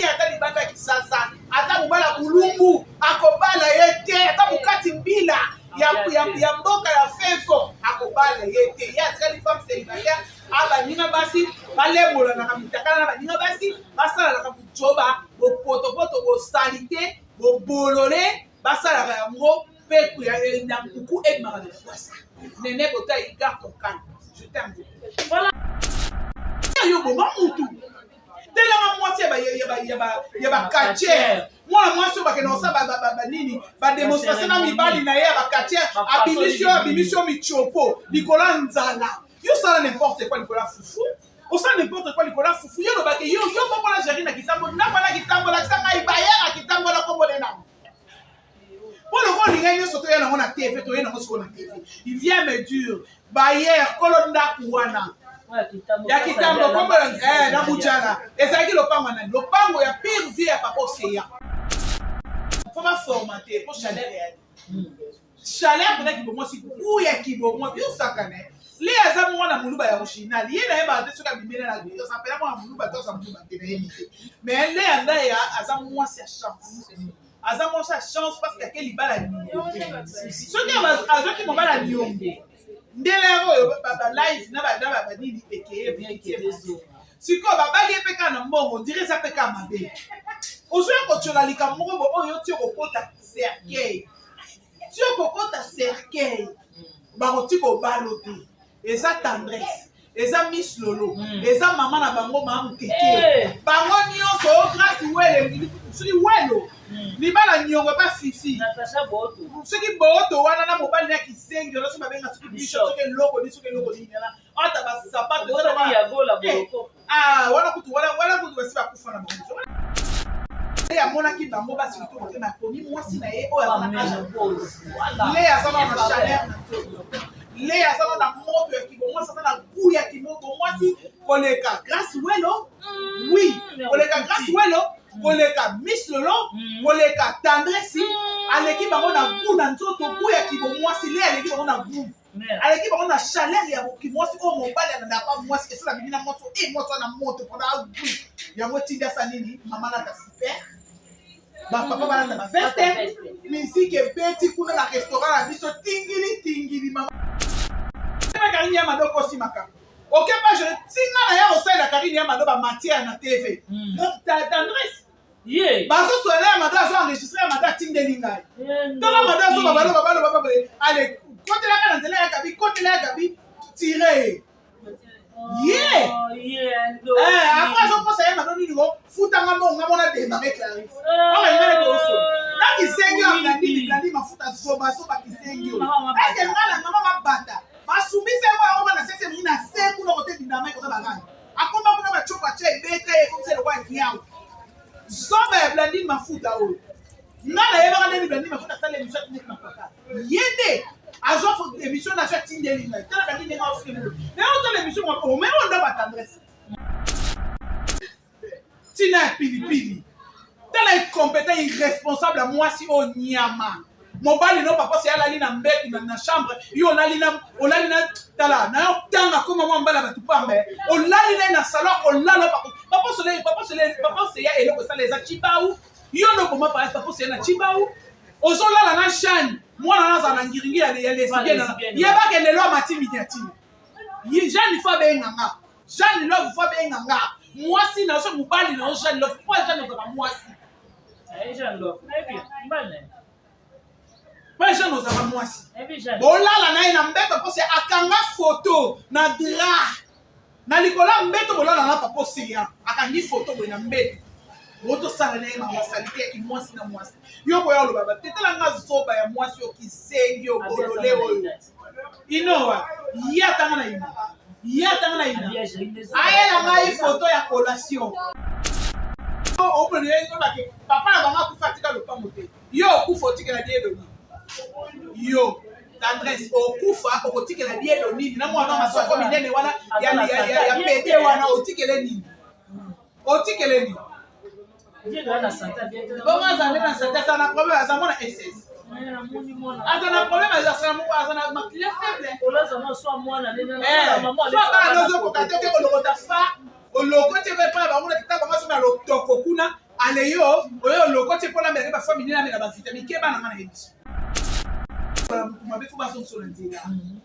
ata libanda kisasa ata mobala bulumbu akobala yete ata mukati mbila ya mboka ya fefo akobala yete ya tsali femme célibataire abaninga basi balebola na mitakala na baninga basi basala na bujoba bopoto bosalite bobolole basala yango peku ya kuku et marade kwasa nene bota iga tokan je t'aime voilà yo bo mamutu telanga mwasi ya ba quartier moi so ba kena sa ba nini ba démonstration na mibali na ya ba quartier abimisio michopo Nicolas Nzala yo sala n'importe quoi Nicolas Fufu on sala n'importe quoi Nicolas Fufu yo ba ke yo boko la gérer na kitambo na bana kitambo la sanga ibayera kitambo la kombo de na pour le rôle il gagne surtout yana na TV to yana ko na TV il vient me dire bayer kolonda kuwana ya kitambo kombo na bujana ezaki lopango ya pire vie ya papa Oseya faut pas formater pour chaleur chaleur peut-être que moi si bouya ki bo moi bien sakane les azamu wana muluba ya original yena yeba te soka bimena na bio ça pela moi muluba to sa muluba te na yemite mais les anda ya azamu moi c'est chance azamu sa chance parce que quel ibala ni so que azaki mobala ni yombe ndelero yo ba live na ba nini peke bien qui réseau siko ba bagi peka na mbongo dire ça peka mabe ozoya ko chola likamoko bo oyo ti okota cercueil ti okota cercueil ba otiko balote eza tendresse eza Miss Lolo eza mama na bango mamu keke bango nyonso grâce wele suri welo libala nyongo ba fifi Natasha Boto soki boto wana na mobali na kisengi loso babenga soki biso soki loko ni na ata ba sapato wana ya gola boloko wana kutu basi bakufa na bango ya mona ki bango basi kutu na koni mwasi na ye oya na age pose le azana na chaleur na le azana na moto ya kibo mwasi na goût ya kimoto mwasi koleka grâce welo oui koleka grâce welo koleka Miss Lolo koleka tendresse aleki bango na goût na nzoto goût ya kibo mwasi le aleki bango na goût aleki bango na chaleur ya mwasi o mobali na pa mwasi eso na bimina mwasi mwasi na moto pona goût yango tinda sa nini mama na ta super ba papa bana na veste musique beti kuna na restaurant na biso tingili mama Karine ya Mado kosi maka ok pas je tinga na ya osai la Karine ya Mado ba matière na TV tendresse bazo soela ya Mado azo enregistrer ya Mado tindeli ngai tala Mado azo babalo allez côté la kana tele ya kabi côté la kabi tirer après je pense ya Mado ni ngo futanga mbonga mona démarrer Clarisse oh ngale ko so na kisengi ngandi mafuta soba kisengi est-ce que ngala mama mabata masumise moi on va na sese mina se kuna kote dinama ko ba akoma kuna ba choka che beta e comme c'est le roi kiao soba blandine mafuta o nana yeba kana ni blandine mafuta sale émission ni mapaka yende azo fo émission na chat tindeli na tala blandine ma ofre mais on tala émission on mais on doit tendresse tina pilipili tala incompétent irresponsable à moi si on nyama mobali no papa c'est alali na mbeki na chambre yo olali na tala na yo tanga koma mwa mbala batu pambe olali na salon olala papa c'est ya eloko ça les achibau yo no koma papa c'est na chibau ozolala na chaîne mwana na za ngiringi ya lesbienne yeba ke lelo mati midiati Jeanne fa benganga Jeanne love fa benganga mwasi na so mobali na Jeanne love kwa Jeanne za mwasi Jeanne love bien mbane pas Jeanne ozama mwasi bolala na ina mbeto pose akanga photo na dra na likola mbeto bolala na papa Oseya akangi photo bo na mbeto moto sala na ina masalite ya kimwasi na mwasi yo ko yalo baba tetela nga zoba ya mwasi yo kisengi yo bolole oyo inowa ya tanga na ina ayela ngai photo ya collation o prene yo ba ke papa na banga kufatika lopango te yo kufotika na diedo yo tendresse okufa okotikela diedo nini na mwana masoko minene wana ya pete wana otikele nini diedo wana santa bien bon ça na santa ça na problème ça mona SS azana problème azana ma client faible olaza na so mwana nene na maman le fa oloko te pe pa bango na kitaba maso na lotoko kuna allez yo le côté pour la mère ba famille na mena ba vitamine ke bana ngana yebiso ma be fuba son nzela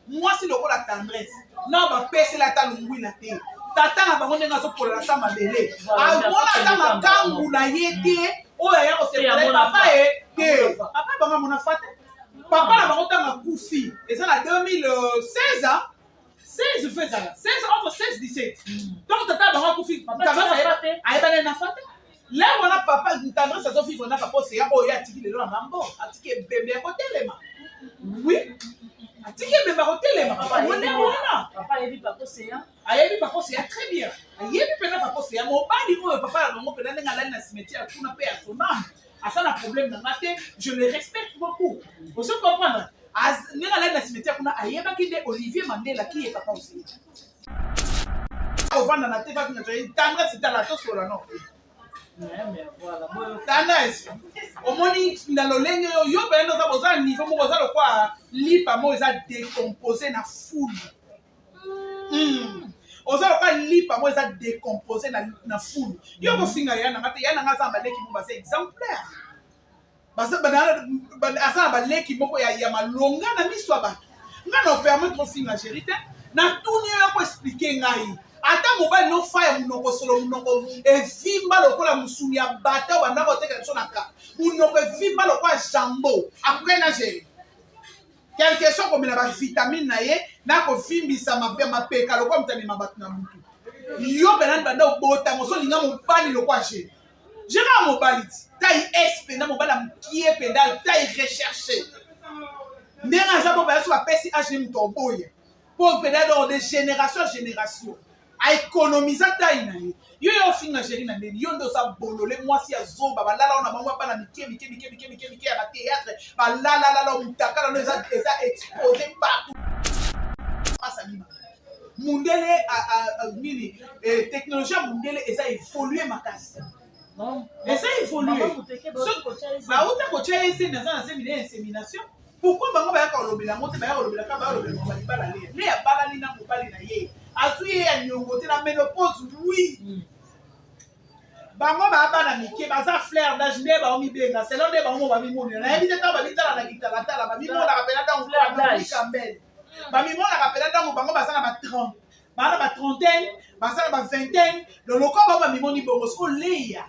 moi si le ko la tendresse na ba pese la talungwi na te tata na bango ndenga so pola sa mabele amona ta makangu na yete oya ya ko se papa te papa banga mona fate papa na bango tanga kufi eza na 2016 hein 16 fait ça 16 entre 16 17 donc tata bango kufi ayeba na fate là on a papa tendresse à son fils on a papa c'est oya tiki le na mambo atiki bébé ko telema oui atiki bébé ko telema papa papa yebi papa c'est ayebi papa c'est très bien ayebi pena papa c'est mobali oyo papa na bango pena ndenga lani na cimetière kuna pe ya sonam asa na problème na ngate je le respecte beaucoup vous se comprendre ndenga lani na cimetière kuna ayeba ki de Olivier Mandela qui est papa aussi ovanda na te va kuna tandra c'est la to sola non mais voilà tandres omoni na lolenge yo beno za boza niveau mo boza lo kwa lipa mo eza décomposé na foule oza ka lipa mo eza décomposé na foule yo ko finga ya na ngate ya na ngaza baleki mo ba c'est exemplaire basa bana asa baleki moko ya malonga na miswa ba ngana permettre finga gérité na tout ni ko expliquer ngai ata mobali no fire munoko solo munoko evimba lokola musuni ya bata banda ko teka so naka munoko evimba lokola jambo akwena géré quelque chose comme la vitamine na ye na ko fimbisa mapeka lokola mutani mabatu na mutu yo benan banda obota moso linga mobali lokola géré géré mobali taille SP na mobali mkie penda taille recherché ndenga za bo ba so ba pesi age mutu oboye pour penda de génération en génération a économiser taille na ye yo yo finga chéri na ndeni yo ndo sa bolole mwasi ya zoba balala ona bango bana mike ya ba théâtre balala mutaka na eza exposé partout passa lima mundele mini technologie mundele eza évoluer makasi non eza évoluer ba uta ko tshela ese na za na insémination pourquoi bango ba ya ka lobela ngote ba ya lobela ka ba lobela ba libala le ya bala ni na mobali na ye azuye ya nyongote la ménopause oui bango ba bana mike baza fleur d'âge ne ba omi benga selon de bango ba mimoni na yebite ta ba litala na kitala tala ba mimona ka pela dans fleur kambel ba mimona ka pela dans bango baza na ba 30 ba na ba trentaine baza na ba vingtaine le loko ba mimoni bongo so leya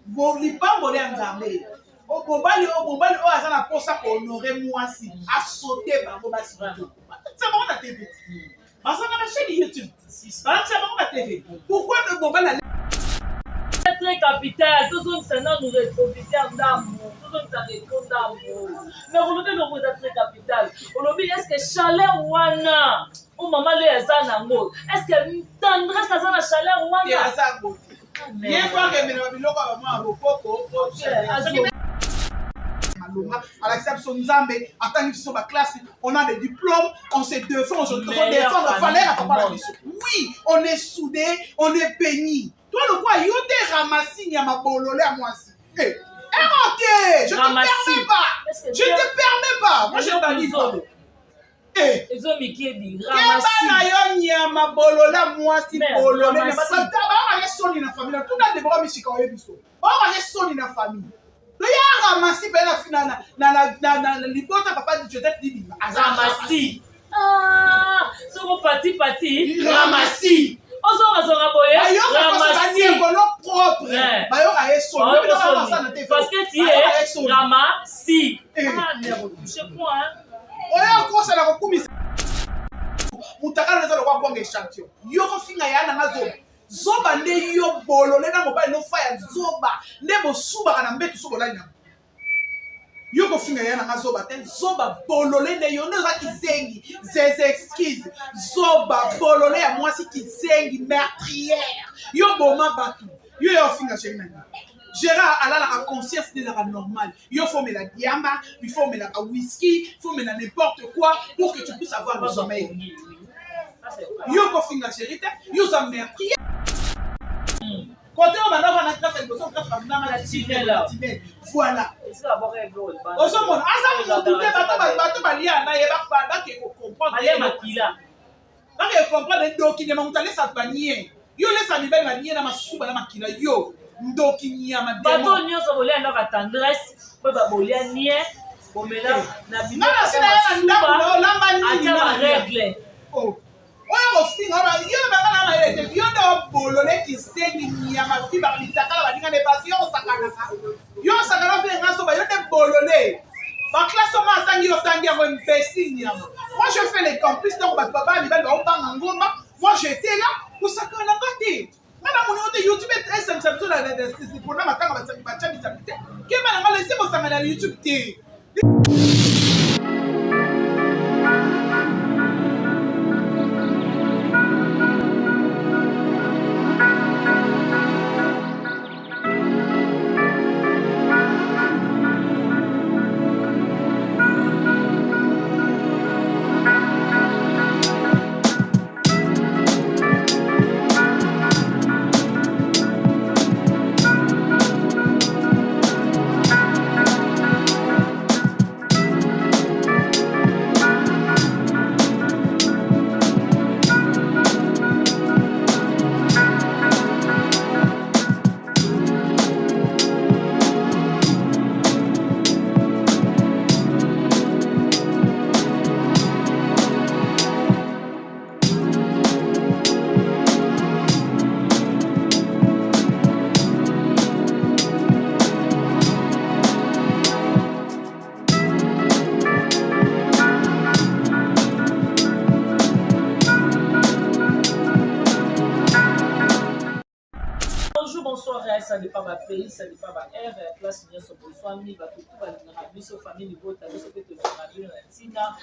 bo lipambo le nzambe o mobali o aza na posa ko honorer mwasi a sauter bango ba sito c'est bon na TV parce que la chaîne YouTube c'est bon na TV pourquoi ne bon la très capital tout ça ça nous rétroviseur d'amour tout ça répond d'amour mais on le logo est très capital on le dit est-ce que chaleur wana ou maman le ezanango est-ce que tendresse ça na chaleur wana ya zango bien fois que mena biloko ba mwa bokoko à l'exception de Nzambe, attendez sur ma classe, on a des diplômes, on se défend, on se défend, on fallait la oui, on est soudés, on est bénis. Toi, le quoi, yo te ramassi, ni à ma bololé à moi aussi. Eh, je te permets pas. Je te permets pas. Moi, j'ai pas dit ça. Eh, ils ont mis qui dit ramassi. Qu'est-ce que ya ma bololé à moi si bololé. Parce que on a sonné dans la famille. Tout le monde devra me chicaner au biso. On a sonné dans la famille. Le ya ramassi ben la finale na libota papa de Joseph Dibi ramassi ce qu'on parti ramassi ozo bazonga boye ramassi kono propre ba yo a eso parce que tu es ramassi merde touche point oyo ko sala ko kumisa mutaka na zo kwa bonga champion yo ko finga ya na zo zoba nde yo bolole na mobali no fire zoba nde bosuba na mbetu so bolali na yo ko finga ya na zoba te zoba bolole nde yo ndo za kizengi zeze excuse zoba bolole ya mwasi kizengi meurtrière yo boma batu yo finga chez nani Gérard a la conscience de la normale. Il faut mettre la diamba, il faut mettre la whisky, il faut mettre n'importe quoi pour que tu puisses avoir le sommeil. Yo ko finga chérie, yo ça meurtrière. Côté on va dans la classe de son classe dans la tunnel. Voilà. Ozo mon asa mo tuté bato balia na yeba panda ke ko comprendre ale makila. Ba ke comprendre do ki ne ma mutale sa panier. Yo laisse mi belle manier na masuba na makila yo. ndoki nyama bato nyonso bolia ndaka tendresse mpo babolia nie bomela na biloatia baregle oyo kofinga yo bangana mayele te yo nde obolole kisengi nyama fi balitakala balingane pasi yo osakana mpe ngaso ba yo nde bolole baklasse oma atangi otangi yango imbécile nyama moi je fais les campus ntango bato babala mibali baobanga ngomba moi j'étais là kosakana nga te ngana monio te youtube esanisa biso mpona matanga basangi bachabisami te keba nanga lese bosangana na youtube te. Ça dépend de pays, ça dépend de l'air, place nyonso bozwami bato tu balingaka biso famille libota biso mpe tozala bino na ntina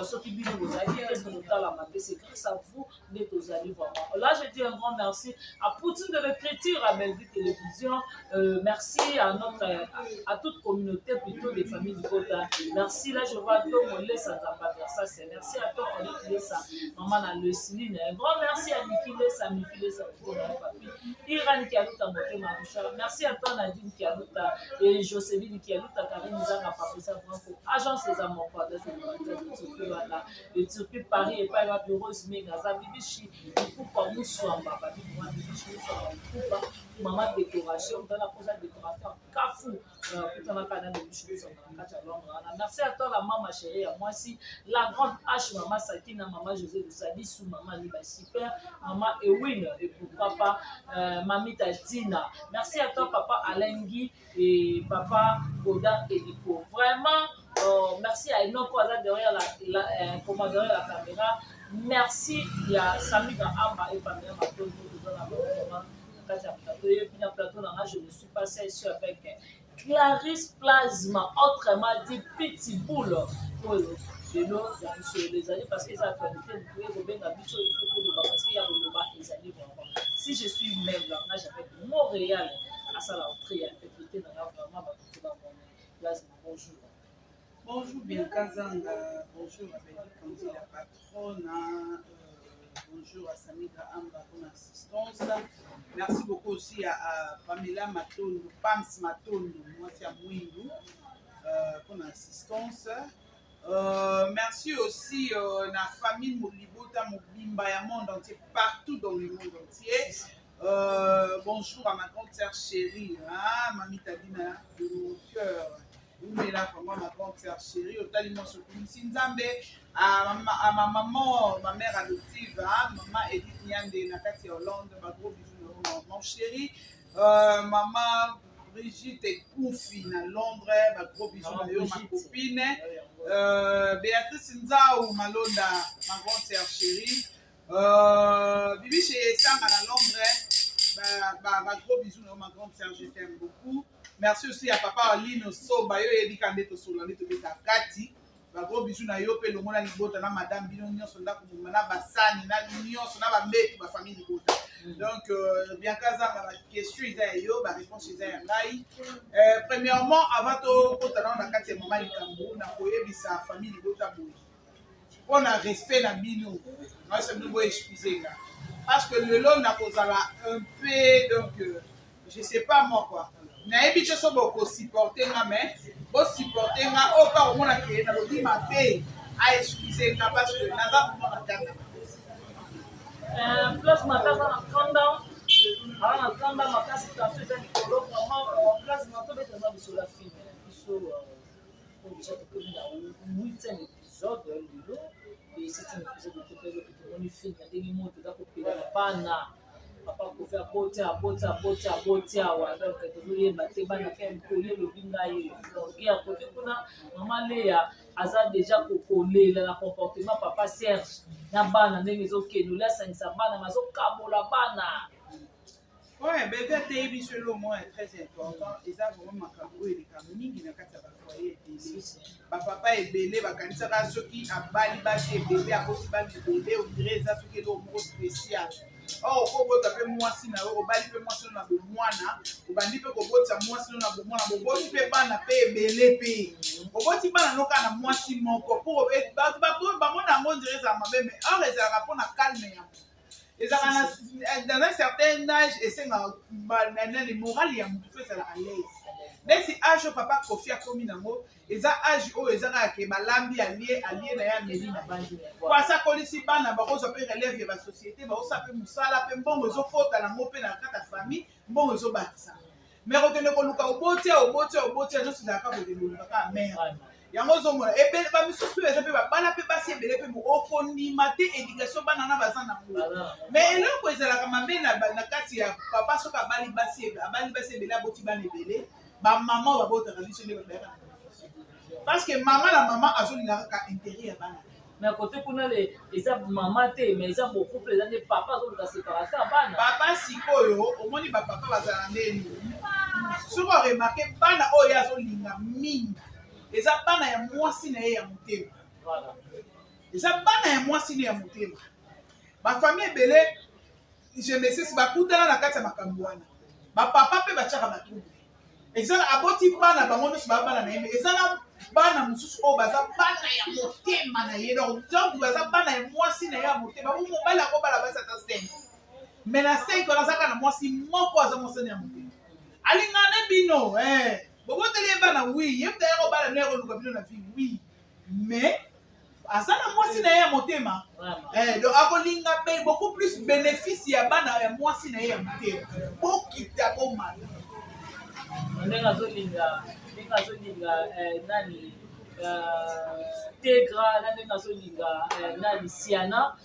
soki bino bozali est-ce que totala mabe c'est grâce à vous nde tozali vraiment. Là je dis un grand merci à Poutine de l'écriture à Bellevue Télévision, merci à toute communauté plutôt des familles libota, merci. Là je vois Tom Lesa Nzamba Versa, c'est merci à toi Olivier Lesa, maman na Luciline, un grand merci à Niki Lesa, Miki Lesa, papi Iran qui a tout en beauté. Merci à toi Nadine Kialuta et Joséline Kialuta, Karine Zanga, Patricia Franco, agence des amours, le Turquie Paris et pas le bureau Mégaza, Bibichi, Kupa Moussouamba, Bibichi, maman décoration, dans la pose de décorateur, Kafou, tout en canal de Bibichi, merci à toi la maman chérie, à moi aussi, la grande H, maman Sakina, maman José de Sadissou, maman Liba Super, maman Ewin, et pourquoi pas, mamie Tatina. Merci à toi, papa Alengui et papa Goda Edipo. Vraiment, merci à Eno Kwaza derrière derrière la caméra. Merci à Sami Gahamba et Pamela Mato. Je me suis passé ici avec Clarisse Plasma, autrement dit Petit Boule. De l'eau, les années parce que les actualités, vous pouvez revenir à Bisso, il faut que le parce qu'il y a le bas, les années vraiment. Si je suis même langage avec Montréal, à ça la prière, écoutez, dans la vraiment, bonjour. Bonjour, bien Kazanga, bonjour à Béni Kandi, la patronne, bonjour à Samika Amba pour l'assistance. Merci beaucoup aussi à Pamela Matondo, Pams Matondo, moi c'est à Mouindou, pour l'assistance. Merci aussi à la famille Molibota, Mobimba, et monde entier, partout dans le monde entier. Bonjour à ma grande sœur chérie, hein, Mamie Tadina, de mon cœur. Vous êtes là pour moi, ma grande sœur chérie. Au Taliment sur Nzambe, à ma maman, ma mère adoptive, hein, maman Edith Nyande, Nakati Hollande, ma gros bisous, mon chéri. Maman Brigitte et Koufi à Londres, ma gros bisous, ma copine. Béatrice Nzao Malonda, ma grande sœur chérie. Bibi chez Sam à Londres, ma gros bisous, ma grande sœur, je t'aime beaucoup. Merci aussi à papa Lino Soba, yo yebi kandeto solani to beta kati. Ma gros bisous na yo pe le mona libota na madame bino nyonso ndako na basani na nyonso na ba mbetu ba famille libota. Donc bien kaza ma question eza yo ba réponse eza ya ngai. Premièrement avant to kotana na kati ya mama likambo na koyebisa famille libota boye. On a respect na bino. Moi c'est nous excuser là. Parce que le long na kozala un peu donc je sais pas moi quoi. nayebi te so bokosupporte nga mais bosupporte nga oyo mpa komona ke nalobi mabe aexcuse nga parce que naza komona kanda plus makasi na kanda makasi kasi déjà tokomi na 8e épisode lelo et 7e épisode topeli tomoni film ya ndenge moko toza kopela na bana papa kofi aboti awa donc tozoyeba te bana mpe mikoli elobi ngai donke ya kote kuna mama leya aza déjà kokolela na comportement papa Serge na bana ndenge ezokende olasangisa bana mazokabola bana. Ouais, mais quand tu es biso le mot est très important et ça vraiment makambo et les kamini na kati ya foyer ba papa ebele bakanisaka soki abali basi ebele akosi bali ebele on dirait ça soki lo mot spécial. Oh kobota pe mwasi na yo obali pe mwasi na bomwana obandi pe kobota mwasi na bomwana boboti pe bana pe ebele pe oboti bana noka na mwasi moko pour ba mona ngo dirait ça mabe mais on les a rapona calme ya. Dans un certain âge, et c'est le moral, il y a beaucoup de choses à l'aise. Mais si âge papa Kofi a commis dans mot, et ça âge où ils ont que malambi allié na ya melina. Pour ça qu'on ici pas na bako ça peut relève de la société, bako ça peut musala peut bon ozo faute à la mope na ta famille, bon ozo batisa. Mais retenez qu'on luka obote non c'est d'accord de luka mère. Yango zomona ebele ba misusu pe ezape ba bana pe basi ebele pe mo okondima te éducation bana na baza na ngo mais eloko ezalaka mabe na kati ya papa soka abali basi ebele aboti bana ebele ba mama babotaka biso nde babeyaka parce que mama na mama azolingaka ka intérêt ya bana mais côté kuna le eza mama te mais eza beaucoup plus de papa azoluka séparation ya bana papa sikoyo omoni ba papa bazala ndeni soki oremarke bana oyo azolinga mingi eza bana ya mwasi na ye ya motema eza bana ya mwasi na ya motema bafamille ebele je ne sais si bakutana na kati ya makambo wana bapapa mpe batiaka batumbu eza aboti bana bango nyonso bana na ye eza na bana mosusu oyo baza bana ya motema na ye donc baza bana ya mwasi na ye ya motema bo mobali akobala basi ata 5 mais na 5 wana azaka na mwasi moko aza mwasi na ya motema alingane bino boboteli bana oui ye mtaya ko bana ne ko luka bino na vie oui mais asana mwasi na ye ya motema donc akolinga be beaucoup plus bénéfice ya bana ya mwasi na ye ya motema bokita bomala ndenge azolinga nani Tegra na ndenge azolinga nani Siana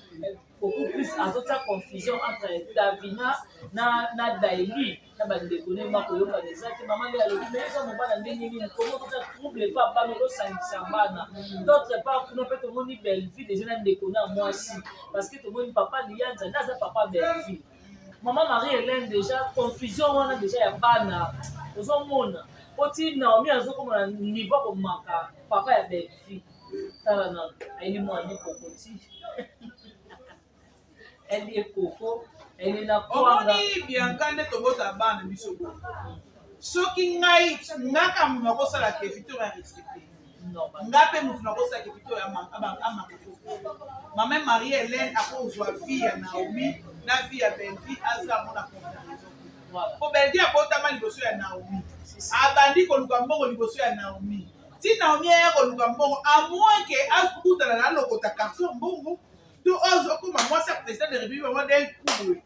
beaucoup plus azotia confusion entre Davina na Daily na bandeko ne makoyoka eza te mama nde alobi mais eza mobana ndenge nini komo toza trouble pa bana osangisa bana d'autre part kuna mpe tomoni Belleville déjà na ndeko na mwasi parce que tomoni papa lianza nde aza papa Belleville mama Marie-Hélène déjà confusion wana déjà ya bana ozomona oti Naomi azokomona niveau komaka papa ya Belleville tala na aili mwani kokoti elle est coco elle est la kwanga omoni Bianca nde tobota bana biso bo soki ngai ngaka mutu akosala ke victoire ya respecté nga mpe mutu nakosala ke victoire ya amaka mama Marie-Hélène akozwa vie ya Naomi na vie ya Belleville aza mona comparaison po Belleville abotama liboso ya Naomi abandi koluka mbongo liboso ya Naomi ti Naomi aya koluka mbongo a moins ke akutana na lokota carton mbongo to ozokoma mwasi ya président de république bango nde kubwe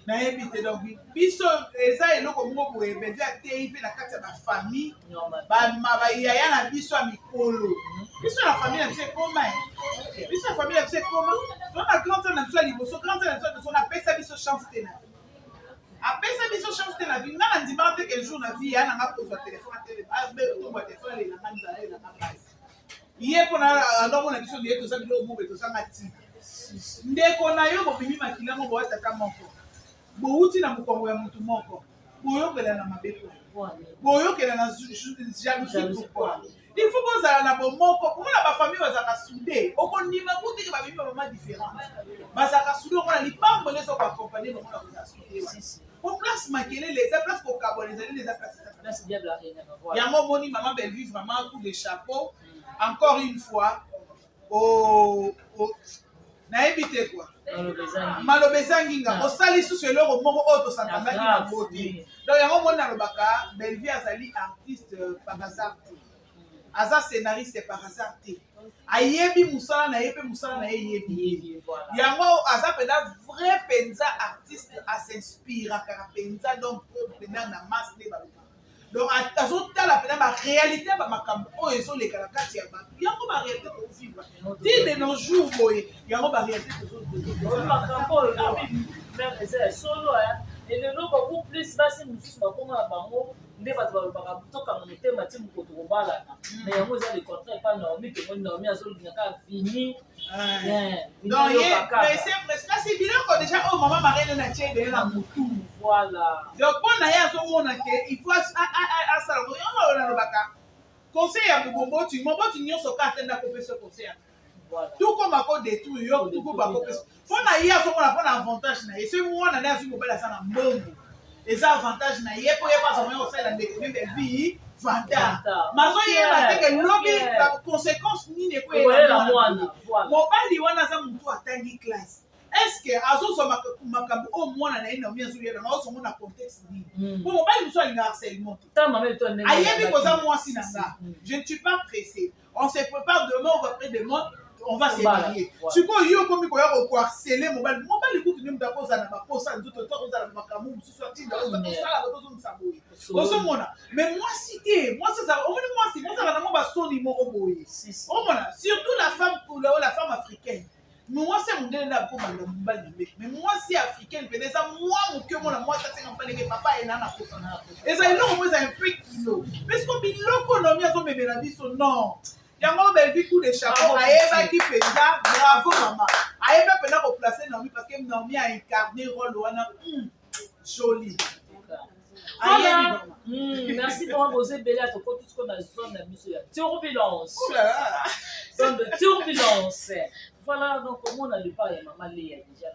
nayebi te donc biso eza eloko moko boye Belleville ateyi mpe na kati ya bafamille bayaya na biso ya mikolo biso na famille na biso ekoma biso na famille na biso ekoma tona grand na biso ya liboso grand na biso napesa biso chance te na apesa biso chance te na vie nga na ndimaka te ke jour na vie ya nanga kozwa telefone atelefone telefone alelanga nzala elanga pasi ye mpona andomona biso liye toza biloko moko tozanga ti ndeko na yo bobimi makila moko boatata moko bouti na mokongo ya motu moko boyokela na mabe boyokela na jalousie pourquoi il faut bozala na bomoko omona bafamille bazalaka soudé okondima kutiki babimi bamama différente bazalaka soudé omona lipambo nyonso koakompagne bomona kozala soudé po place makelele eza place kokabona ezali eza place yango omoni mama Belleville vraiment coup de chapeau encore une fois nayebi te quoi maloba ezangi nga osali susu eloko moko oyo tosangangaki na bote donc yango omoni nalobaka Belleville azali artiste par hasard te aza scénariste par hasard te ayebi musala na ye mpe musala na ye yebi yango aza mpena vrai mpenza artiste asinspiraka mpenza donc mpena na masse nde baloba donc azotala pena baréalité bamakambo oyo ezoleka na kati ya bato yango baréalité kozivre ti de nos jours boye yango baréalité makambo oyo même eza ya solo elelo beaucoup plus basi mosusu bakoma na bango nde bato balobaka tokanga motema ti mokoto kobalana mais yango eza le contraire epa naomi tomoni naomi azolinga kaka fini donc kasi biloko déjà oyo mama marene na tie edele na motu voilà donc mpo na ye azomona ke il faut asala oyo nalobaka conseil ya moboti nyonso ka atenda kopesa conseil ya tuko mako détruire yo tuko bakopesa mpo na ye azomona mpo na avantage na ye soki mwana nde azwi mobali aza na mbongo eza avantage na ye mpo ye mpasa moye kosalela ndeke meme vie vanta mazoyeba teke lobi baconséquence nini ekoyelela mwana mobali wana aza motu atangi classe estce azozwa makambo oyo mwana na ye naomi azoyelanga azongo na contexte nini mpo mobali mosu alinga harcèlement te ayebi koza mwasi na nga je ne suis pas pressé on se prépare demain ou après demain on va se marier sikoyo yo komi koya koharcele mobali kutu nde moto akozala na baposa nzoto to akozala na makambo mosusu atinda osala tozomisa boye ozomona mais mwasi te mwasi omoni mwasi mozala nango basoni moko boye omona surtout la femme africaine mwasi mondele nde akobanda mobali na mbeki mais mwasi africaine pene eza mwa moke omona mwasi asenga mpaneke papa ena na posa eza eloko mo eza un peu kilo parceque biloko nomi azomemela biso non yango belvi coup de chapeau ayebaki mpenza bravo mama ayeba mpena koplace naomi parce que naomi a incarné rôle wana joli voilà merci pour poser belle à ton côté qu'on a zone na biso ya turbulence zone de turbulence voilà donc comment on a le pas ya maman Léa déjà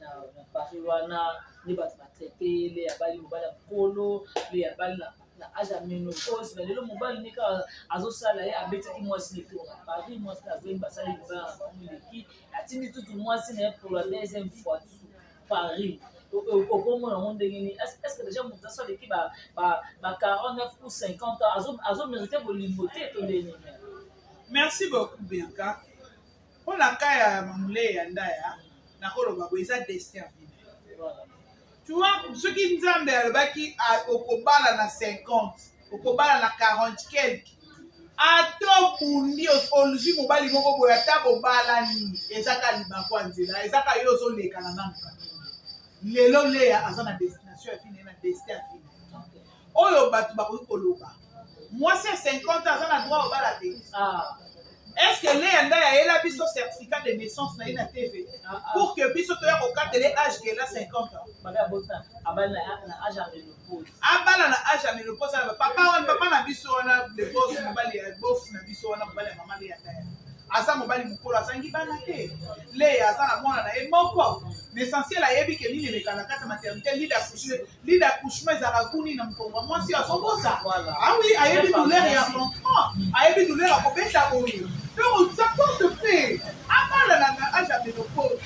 na Paris wana ni bato batraité Léa bali mobala polo Léa bali na âge ya ménopause mais lelo mobali ndenge azosala ye abetaki mwasi leki na Paris mwasi azoyi basali mobala na bango leki atindi tutu mwasi na ye pour la deuxième fois Paris okomona yango ndenge nini est-ce que déjà moto aso aleki ba 49 ou 50 ans azomérite bolingo te to ndenge merci beaucoup Bianca mpo na ka ya mamule ya ndaya nakoloba boye eza destin ya vie tu vois soki nzambe alobaki okobala na 50 okobala na 40 quelque ato bundi ozwi mobali moko boye ata bobalani ezaka libanko ya nzela ezaka yo ozolekana na mokano lelo Léa aza na destination ya fine na destin ya fine oyo bato bakoki koloba mwasi ya 50 aza na droit obala te est-ce que Léa ndaya ayela biso certificat de naissance na ye na TV pour que biso toya kokatele âge ke la 50 ans abala na âge ya ménopause papa na biso wana le boss mobali ya bof na biso wana mobali ya mama Léa ndaya aza mobali mokolo azangi bana te Léa aza na mwana na ye moko l'essentiel ayebi ke nini eleka na kati ya maternité lit d'accouchement ezalaka kuni na mokongo mwasi azokosa awi ayebi douleur ya enfant ayebi douleur ya kobeta boye donc ça porte paix abala na âge ya ménopause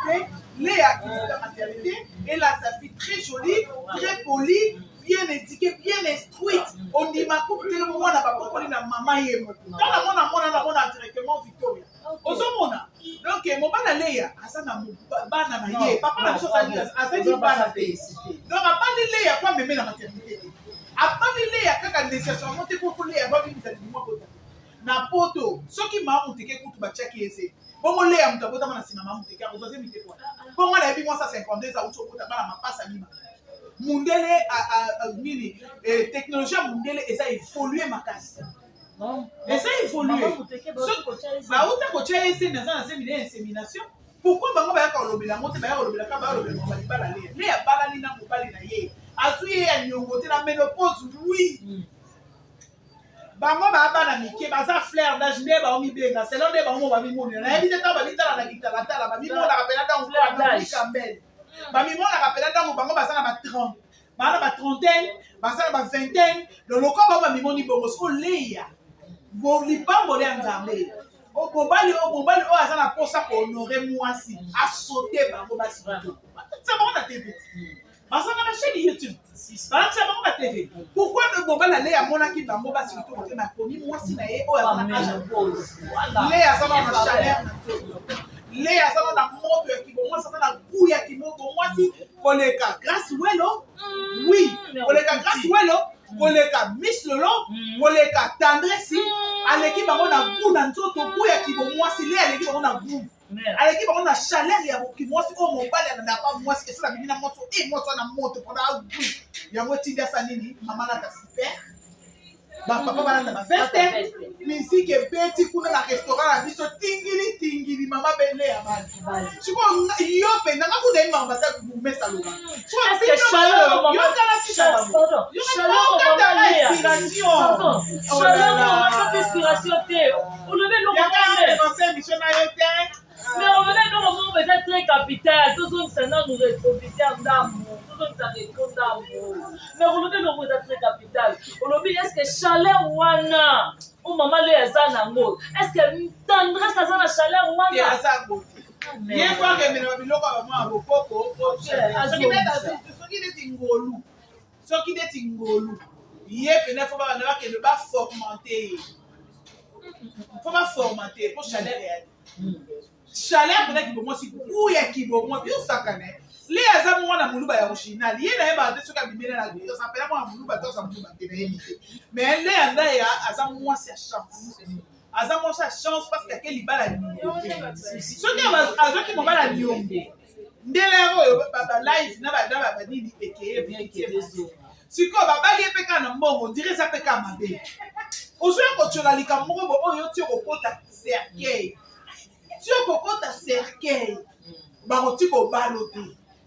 te Léa qui est la maternité elle a sa fille très jolie très polie bien éduquée bien instruite ondima kuputele mwana bakokoli na mama ye moko tala mwana directement Victoria ozomona donc mobala Léa aza na bana na ye papa na biso azali bana te donc abandi Léa po ameme na maternité te abandi Léa kaka nécessairement te po Léa babimisa limwa kota na poto soki mama muteke kutu batiaki ese bongo Léa moto abotama na nsima mama muteke akozwaze mite kwa bongo nayebi mwasa 52 auti okota bana mapasa mima mundele nini technologie ya mundele eza évolue makasi eza évolue bauta kotia ese naza na semine ya insémination pourquoi bango bayaka kolobela yango te bayaka kolobelaka bayolobela balibala Léa Léa balani na mobali na ye azwi ye ya niongo te na ménopause oui bango babana mike baza fleur d'âge nde baomibenga selon nde bango bamimonela nayebi te ta babitala na kitalatala bamimonaka pena ntango kambele bamimonaka pena ntango bango baza na ba-30 baza na ba-trentaine baza na ba-vingtaine loloko bango bamimoni bongo siko Léa libambole ya nzambe mobali oyo aza na mposa kohonore mwasi asote bango basi bango na tv baza na bachaîne YouTube balakisa bango ba tv pourquoi mobali na Léa amonaki bango basi to kote na komi mwasi na ye oyo aza na âge Léa aza na chaleur na nzoto le aza na moto ya kibomwasi aza na goût ya kibomwasi koleka Grace Welo oui koleka Grace Welo koleka Miss Lolo koleka Tendresse aleki bango na goût na nzoto goût ya kibomwasi le aleki bango na goût aleki bango na chaleur ya kibomwasi oyo mobali ananda pa mwasi esola bimi na moto moto na moto mpona goût yango tindiasa nini mama nata super papa balanda baveste misiki ebeti kuna na restaurant na biso tingili mama bele ya bana siko yo mpenza nga kuna yemaka bata kumesa loba inspiration na yo te mais on venait dans le moment peut-être très capital tout ça c'est dans nous rétrovisé en dame tout ça ça répond dame mais on venait dans le très capital on le dit est-ce que chaleur wana ou maman les zanango est-ce que tendresse ça na chaleur wana ya zango ye kwa ke mena biloko ba mwa bokoko soki neti ngolu ye pene fo ba na ke le ba formenter faut pas formater pour chaleur ya chaleur pena kibomwasi goût ya kibomwasi yo sakane le aza mwana muluba ya original ye na ye ba te soka bimene na yo sa pena mwana muluba to sa muluba te na ye mite mais le anda ya aza mwasi ya chance aza mwasi ya chance parce que quel libala ni soki azoki mobala nyongo ndele oyo ba live na ba nini peke bien kebezo siko babali epeka na mbongo dire ça peka mabe ozoya kochola likambo moko oyo ti okota cercueil ti okota cercueil bakoti kobalo te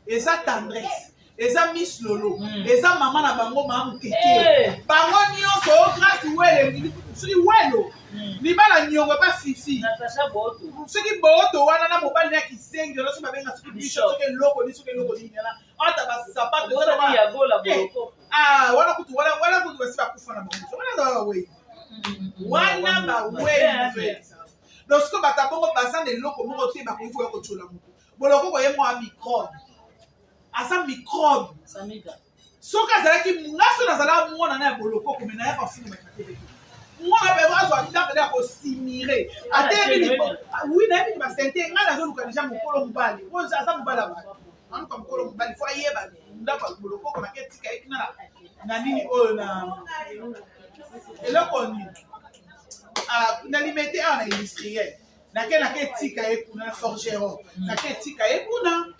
eza Tendresse eza Miss Lolo eza mama na bango mamu keke bango nyonso Grace Welo soki Welo libala nyongo pa fifi soki boto wana na mobali na kisengi soki babenga soki biso soki eloko ni soki eloko nini wana ata basapato wana kutu basi bakufa na bango wana bawe wana bawe donc soki bata bongo baza na eloko moko te bakoki koya kochola moto boloko koye mwa microbe aza microbe soki azalaki ngaso nazala mwana na ya boloko komena ya bafungu bakatebeki mwana pe azwa ntambe ya kosimire atelemi oui nayebi basente ngai nazoluka deja mokolo mobali oyo aza mobali abali anuka mokolo mobali fo ayeba ndako ya boloko komake etika ye kuna na nini oyo na eloko nini na limete awa na industriel nake etika ye kuna na forgeron nake etika ye kuna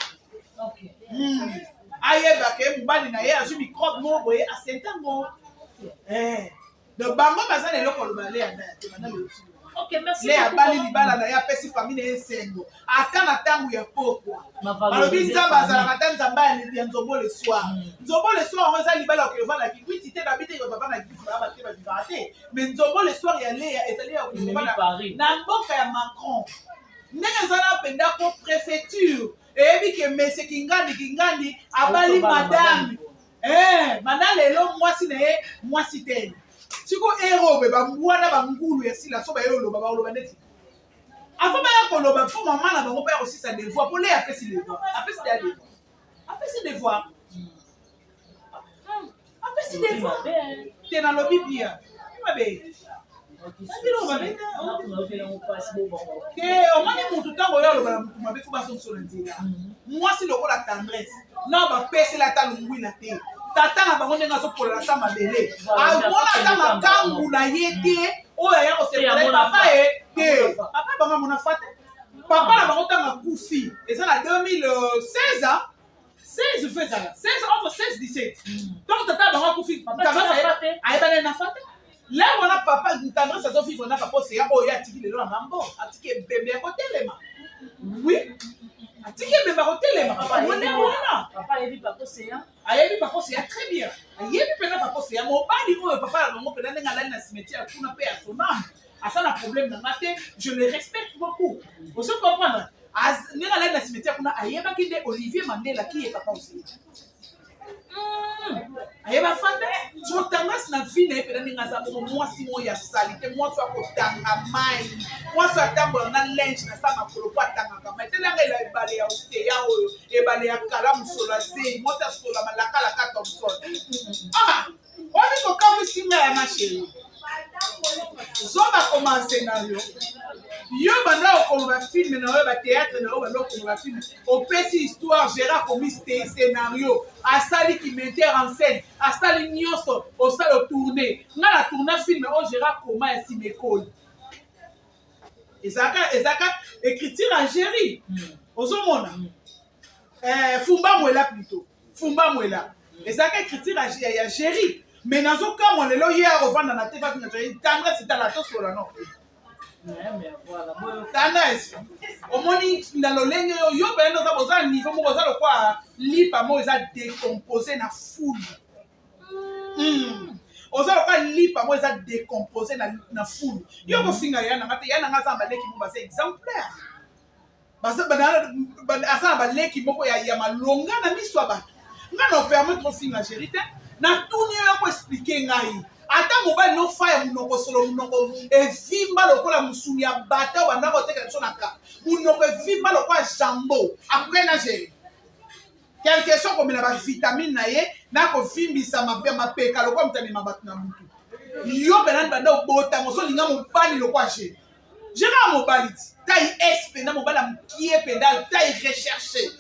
ayebaka ye mobali na ye azwi microbe moko boye asentango donc bango baza na eloko oloba le yanda te bana le abali libala na ye apesi famille na ye esengo ata na ntango ya pokwa balobi nzambe azalaka ata nzambe ya nzombo le soir nzombo le soir yango eza libala okovanda kikwiti te babi te bavanda kifaa te bavivaka te mais nzombo le soir ya leya ezali ya okovanda na mboka ya Macron ndenge eza na mpenza ko préfecture eyebi ke mese kingandi abali madame mana lelo mwasi na ye mwasi tene siko erobe bamwana bangulu ya sila so baye oloba baoloba neti afo baya koloba fo mama na bango baya kosisa devoir po le apesi devoir apesi devoir te nalobi bia mabe omoni mutu ntango oyo aloba na mutu mabe fo basonsola nzela mwasi lokola Tendresse na bapesela ata longwina te tata na bango ndenge azopolela sa mabele amona ata makambu na ye te oyo aya kosepela papa ye te papa bango amona fate papa na bango ntango akufi eza na 2016 16 fe ezala 16 entre 16 17 donc tata bango akufi ayebana na fate lelo wana papa Tendresse azovivre na papa oseya oyo atiki lelo na mambo atiki ebembe ya kotelema oui atiki ebembe ya kotelema papa wana ayebi papa oseya très bien ayebi mpena papa oseya mobali oyo papa na bango mpena ndenge alali na cimetière kuna mpe ya soname asa na problème na nga te je le respecte beaucoup ozo comprendre ndenge alali na cimetière kuna ayebaki nde Olivier Mandela ki ye papa oseya ayeba fanda so Tendresse na vie na ye mpena ndenge aza bongo mwasi moyo ya sali te mwasi akotanga mai mwasi atambola na linge na sa makolo po atangaka mai telanga ebale ya oseya oyo ebale ya kala mosolo azei mwasi asola malakalaka Thomson omi kokamwisi ngai ya masheri zo bakoma scenario yo banda okoma film na yo ba théâtre na yo banda okoma film opesi histoire Gérard komi scénario asali qui metteur en scène asali nyonso osala tourner nga na tourner film o Gérard koma ya simekoli ezaka écriture en gérie ozomona Fumba Mwela plutôt Fumba Mwela ezaka écriture ya gérie mais nazokamwa lelo ye akovanda na te vavi na tanga sitala tosola non tendance omoni na lolenge yo beno za boza niveau moko za lokwa lipa mo eza décomposé na foule oza lokwa lipa mo eza décomposé na foule yo kofinga ya nanga te ya nanga za baleki mo base exemplaire asa baleki moko ya malonga na miso ba nga no permettre kofinga gérité na tuni yo ko expliquer ngai ata mobali no faya munoko solo munoko evimba lokola musuni ya bata banda koteka biso na ka munoko evimba lokola jambo akokena gere quelque chose comme la vitamine na ye na ko vimbisa mapeka lokola mutani mabatu na mutu yo belani banda obota moso linga mobali lokola gere gera mobali taille espenda mobali mkie penda taille rechercher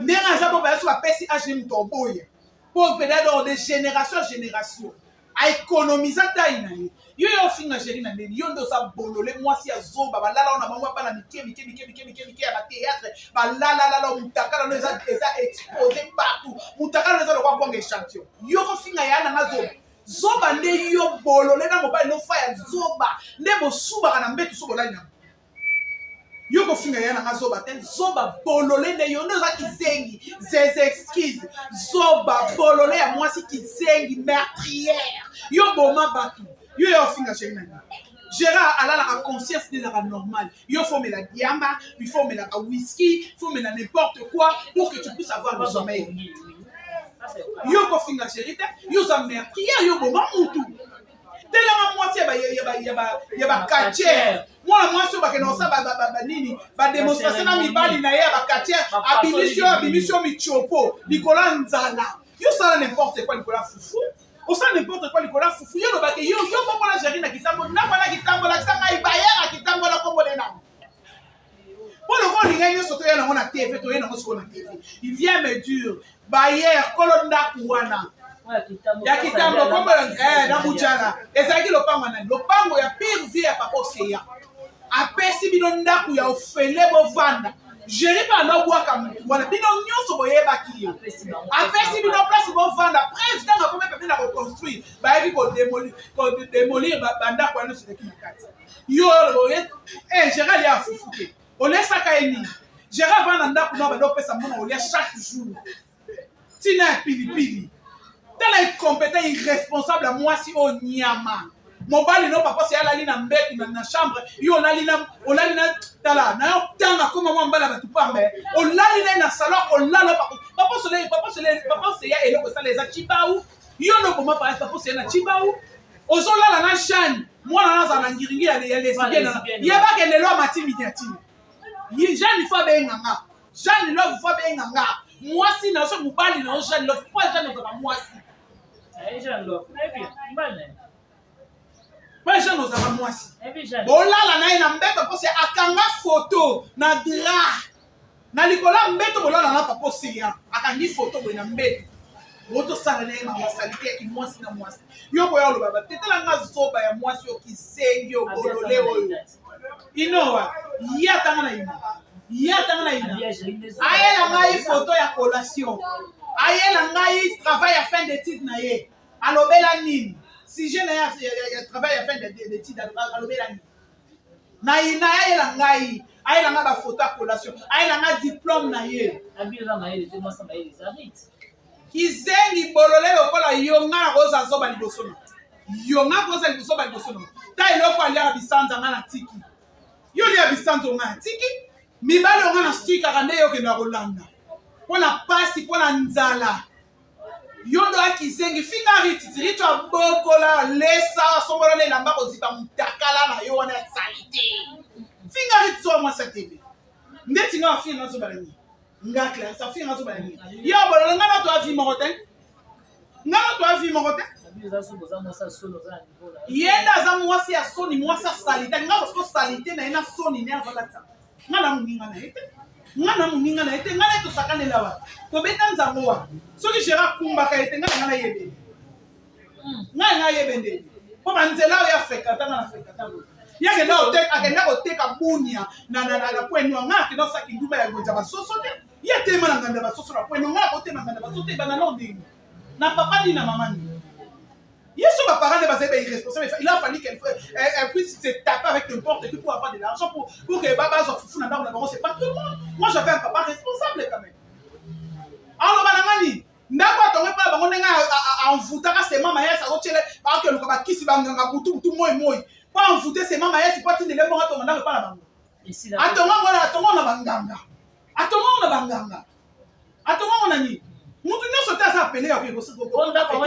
ndena za mobali so bapesi age mutu oboye pour peut-être de génération en génération à économiser taille na yo yo finga géri na ndeni yo ndo sa bolole mwasi ya zoba balala ona mangwa pa na mike ya ba théâtre balala mutakala no eza exposé partout mutakala no eza lokwa bonga échantillon yo ko finga ya na zoba nde yo bolole na mobali no fa ya zoba nde bosuba na mbetu so bolali na yo ko finga ya na zoba te zoba bolole ne yo ndo za kizengi zeze exquise zoba bolole ya mwasi kizengi meurtrière yo boma batu yo yo finga chéri na Gérard a la conscience de la normale yo faut me la diamba il faut me la whisky il faut me la n'importe quoi pour que tu puisses avoir le sommeil yo ko finga chéri te yo za meurtrière yo boma mutu tellement mwasi ya ba quartier moi mwasi ba ke no sa ba nini ba démonstration na mibali na ya ba quartier abimisho michopo Nicolas Nzala yo sala n'importe quoi Nicolas Fufu o sa n'importe quoi Nicolas Fufu yo no ba ke yo bombo la Gérine na kitambo na bana kitambo la sanga ibayera kitambo la kombo de na pour le coup il gagne surtout na na TV to na ko na TV il vient me dire Bayer kolonda kuwana ya kitambo kombo na mujana ezaki lopango na lopango ya pire vie ya papa Oseya apesi bino ndaku ya ofele bovanda gérer pa na bwaka mutu wana bino nyonso boyebaki yo apesi bino place bovanda président na kombe na reconstruire bayebi ko démolir banda kwa no seki makati yo boye Gérard ya fufuke olesaka eni Gérard vana ndaku na bado pesa mona olia chaque jour tina pilipili tala incompétent irresponsable à moi si on nyama mobali no papa c'est alali na mbetu na chambre yo olali na tala na yo tanga koma mwa mbala batu pambe olali na salon olala papa c'est ya eloko ça les achibau yo no koma papa c'est na chibau ozolala na shane mwana na za na ngiringi ya lesbienne ya ba ke lelo matimi diati Jeanne fa benganga Jeanne lo fa benganga mwasi na so mobali na Jeanne lo fa Jeanne ko mwasi Jeanne lo bien mbane pas Jeanne ozaka mwasi bolala na ina mbeto po se akanga photo na dra na likola mbeto bolala na papa Oseya akangi photo bo na mbeto moto sala na ina masalite ki mwasi na mwasi yo ko yalo baba tetela nga zoba ya mwasi yo kisengi yo bolole oyo inowa ya tanga na ina ayela ngai photo ya collation ayela ngai travail à fin d'étude na ye alobela nini si je na ya travail à fin d'étude alobela nini na ina ayela ngai ba photo ya collation ayela ngai diplôme na ye kizengi bolole lokola yo nga na koza zoba liboso na yo nga koza liboso na ta eloko alia bisanza nga na tiki yo lia bisanza nga na tiki mibali onga na stika nde yo kenda kolanda pona pasi pona nzala yo ndo akizengi finga riti abokola lesa sombola le lamba kozipa mutakala na yo wana salite finga riti so mwa satebe ndeti nga finga zo balani ngakla sa finga zo balani yo bolala nga na to avi morote yenda aza mwasi ya soni mwasi asalite nga parce que salite na ye na soni ne azalata nga na moninga na ye te nga na moninga na ye te nga na ye tosakanela wa tobeta nzango wa soki gera kumbaka ye te nga na yebende nga yebende mpo banzela oyo afrekata nga na frekata ye akenda koteka bunia na pweno nga akenda osaki ndumba ya gonza basoso te ye tema na nganda basoso na pweno nga akotema nganda basoso te ebana na ndenge na papa ni na mama ni Yesu va parler de base irresponsable. Il a fallu qu'elle puisse se taper avec n'importe qui pour avoir de l'argent pour que Baba soit fou dans la c'est pas tout le monde. Moi j'avais un papa responsable quand même. Alors banangani, ndako atonge pa bango nenga envoutaka ses mamas ya sa otele parce que le kaba kisi banganga butu moi. Pas envoûter ses mamas ya c'est pas tine le bon atonga ndako pa na bango. Atonga na banganga. Atonga na ni. Mutu nyonso te aza apele ya ndako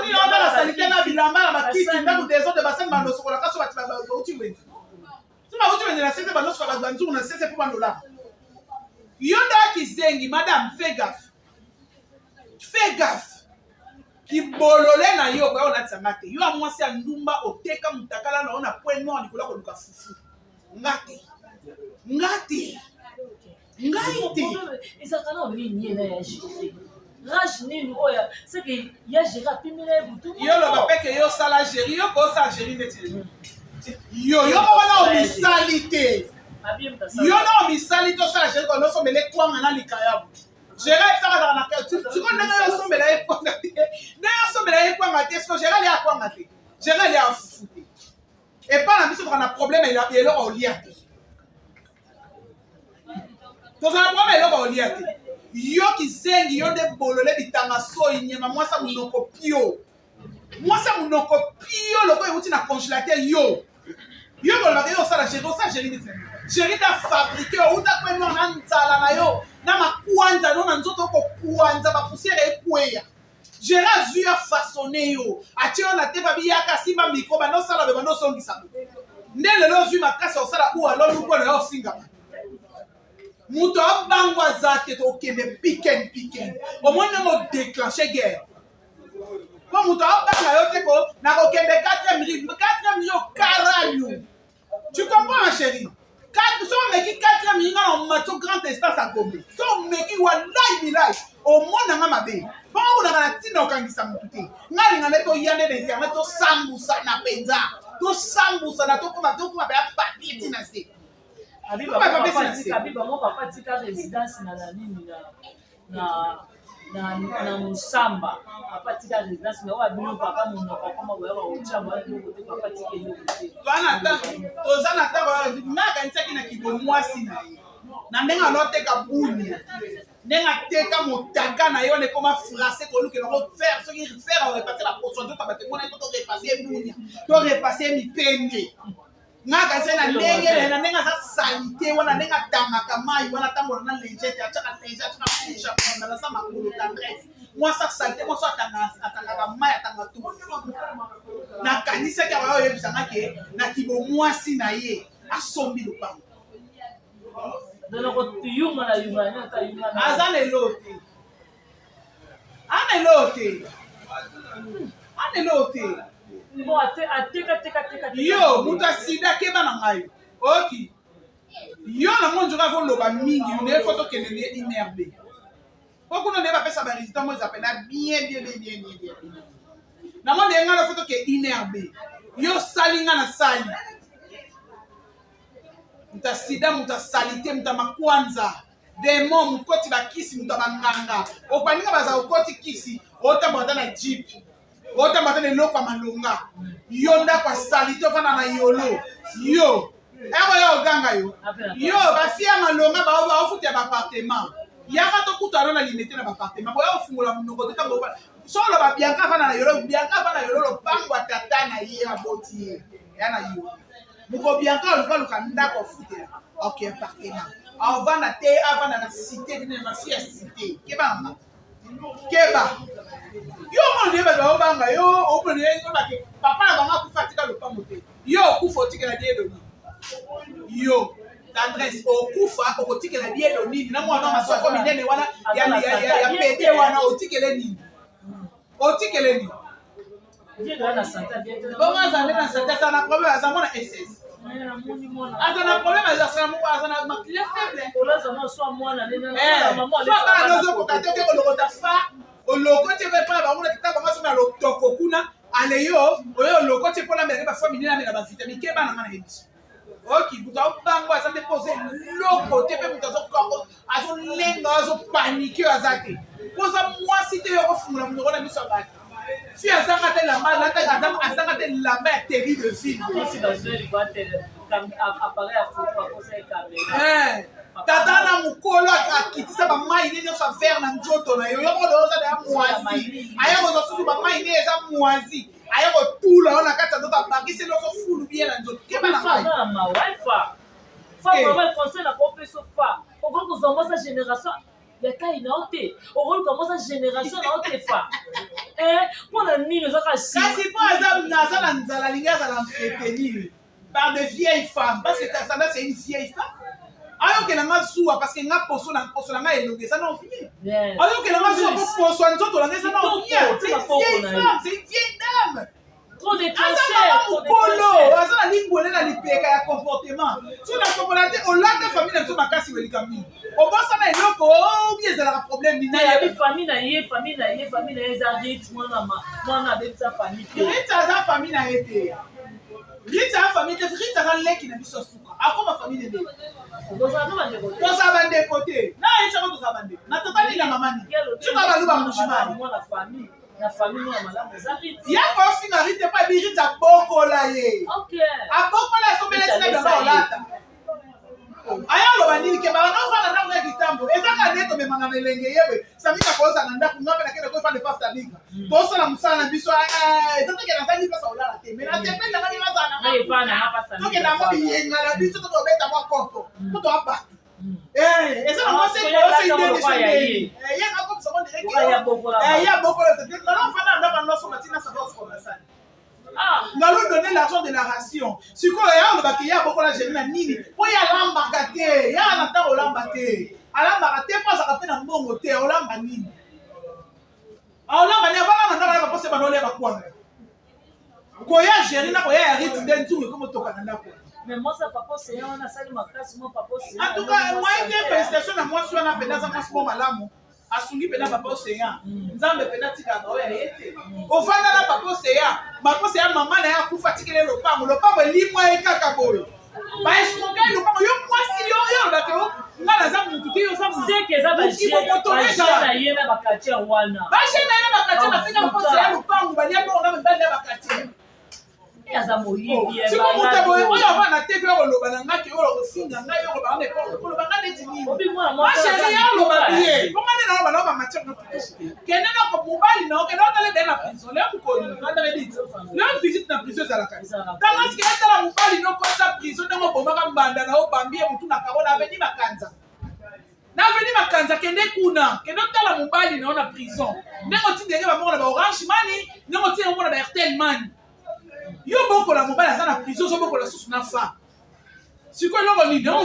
nini onda na salite na bilamba na bakiti ndako desordre basani balosokolaka so bati bauti wende so bauti wende na sese balosoka bato banzungu na sese mpo bandola yo ndaki zengi madame fais gaffe kibolole na yo koya onatisanga te yo amwasi ya ndumba oteka mutakala na yo na point noir likolo koluka fufu ngate ezalaka nini na ya géré rage nini oyo c'est que ya géré apimela ye butu yo loba peke yo sala géri yo kosala géri neti yo moko na omisali te yo na omisali te osala géri kono osombela ekwanga na likayabu géré esakaka na tiko ndenge yo osombela ekwanga te ndenge osombela ekwanga te esko géré ali akwanga te géré ali afufu te epa na biso toka na problème eloko olia te tozala problème eloko olia te yo kizengi yo nde bolole bitanga so inyema mwasa munoko pio loko euti na congélateur yo bolobaka yo osala géri neti géri da fabriqué outa kweno na nzala na yo na makuanza no na nzoto kokuanza bapoussière ekweya géri azwi ya façonné yo atie yo na te babiyaka simba mikro banosala be banosongisa nde lelo ozwi makasi osala ou alo luko na yo osingama muto abangwa zate tokende piken omoni mo déclencher guerre po muto abanga yo te ko na kokende 4e million caralho tu comprends ma chérie so meki 4e million na mato grand instance à Gombe so meki wallahi bilai omona nga mabe po unaka na tina okangisa mutu te ngalinga nde toyande na internet tosambusa na penza tosambusa na tokoma ba papier tina se papa tika résidence na nini na musamba papa tika résidence na wabino papa munoko kama boya ba uchamba ndogo papa tika ndogo toza na taba naka nsaki na kibomwasi na ye na ndenga loteka bunia ndenga teka motaka na yo ne koma français ko luke no faire ce qui faire repasser la portion de tabate mona to repasser bunia to repasser mipende ngaka sena ndenge na ndenga sa salite wana ndenga tamaka mai wana tambola na lengete ataka pisha na sa makulu tendresse moi sa salite moi sa atanga mai atanga tu na kanisa ka wa yebisanga ke na kibo mwasi na ye asombi lupango dona ko tuyuma na yuma na ta yuma azana elote bon ateka yo muta sida keba na ngai oki yo na monjo ka voloba mingi ne photo kenene inerbe pokuna ne ba pesa ba résultat mo zapena bien na mo ndenga na photo ke inerbe yo salinga na sali muta sida muta salite muta makwanza demo mukoti bakisi muta banganga opaninga baza ukoti kisi otamata na jeep otamata ne lokwa malonga yo nda kwa salite ofana na yolo yo ewa yo ganga yo bafia malonga ba ofuta ba appartement yaka to kuta na limite na ba appartement boya ofungula munoko te tango solo ba bianka fana na yolo lo pango tata na ye aboti ya na yo muko bianka luka ndako futa ok appartement avana te avana na cité na fia cité keba yo mo ne ba banga yo o mo ne ba ke papa na banga kufatika lo pango te yo kufotika na die doni yo l'adresse okufa okotikela die doni na mwana masoko minene wana ya pete wana otikele nini otikeleni Dieu doit la santé bien. bongo azali na santé aza na problème aza mwana ss aza na problème aza na maclien faible bana nozokoka te oke kolokota fa olokoti epe mpa bango na teta bango somi na lotoko kuna ale yo oyo olokoti mpona mbelake bafamili na mela bavitamine ke bana nga na yebiso oki buto aobango aza te pose loko te mpe buto azolenga azopanike oyo aza te poza mwasi te yo kofungola monoko na miso ya bato fi azanga te azanga te lamba ya teri de ville tata na mokolo akitisa bamai nde nyonso avere na nzoto na yo yokolooza ya mwasi aya kozwa susu bamai nde eza mwasi aya kotula oyo na kati ya nzoto abakisi nyonso fulu bie na nzoto kebana génération yaka inao te okoluka mwasa génération nao te fa mpona nini ozaka kasi mpo aza na nzala alingi azala entretenir par de vieille femme parce que Sanda c'est une vieille femme ayokela nga zuwa parce que nga poso na nga elongi eza na bien ayokela nga zuwa po poso ya nzoto na nga eza na bien c'est une vieille femme c'est une vieille dame aza mokolo aza na lingwele na lipeka ya comportement so na kompola te olanda famille na biso makasi welika mingi obosana eloko obi ezalaka problème ninayebi famille na ye eza rit mwana abebisa famille te rit aza famille na ye te rit aza famille te rit aza leki na biso suka akoma famille nde tozala bandeko te na yesako tozala bandeko na totali na mamani suka baluba mushimani na famille na malamu eza rit yako ofinga rit epa ebi rit abokola ye abokola esombelesi na bilamba olata aya oloba nini ke babanofana ntango ya kitambo ezaka nde tomemanga na elenge yebe samika koza na ndako nga mpe nakende koefande pafta linga tosala mosala na biso eza teke nazali mpasa olala te me nasepelanga nde nazala tokenda yango biyenga na biso to tobeta mwa koto to toabata eza na mwaseoseindenisondeni yenga komisango nderekeya bokola nanofanda na ndako nyonso batina sakosokomasani ngalo donner l'argent de la ration sikoyo ya olobaki ya bokola geri na nini po ye alambaka te ya na ntango olamba te alambaka te mpo azaka mpe na mbongo te olamba nini aolamba nini avanda na ndako ya bapose banole ya bakwanga koya geri na koya ya riti nde nzungu ekomotoka na ndako en tout cas moyen te félicitation na mwasi wana mpenza aza mwasi mo malamu asungi pena papa oseya nzambe pena tikaka oyo ayete ofanda na papa oseya mama na ye akufa tikele lopango elimwa ye kaka boyo baesmokai lopango yo mwasi yo olobake o nga naza mutu te yo bashene na ye na bakatie napeka papa oseya lopango balia bongo na mibali ya bakatie siko moto boye oyo avana te pe oloba na ngaki oyo okofinga ngai oyo olobanga ekoloba nga neti nini basheri ya oloba biye bonga nde naoba naoba matiere na kende nako mobali na okende otala de na prison leo mokoli andredit leo visite na prison ezalaka ntango sike etala mobali nokota prison ndenge obomaka mbanda na obambi ye motu na karo na aveni makanza kende kuna kende otala mobali na yo na prison ndenge otindenge bamoko na baorange mani ndenge otindenge moko na baertel mani yo bokola mobali aza na prison ozobokola susu na fa sikoyo eloko nini nawa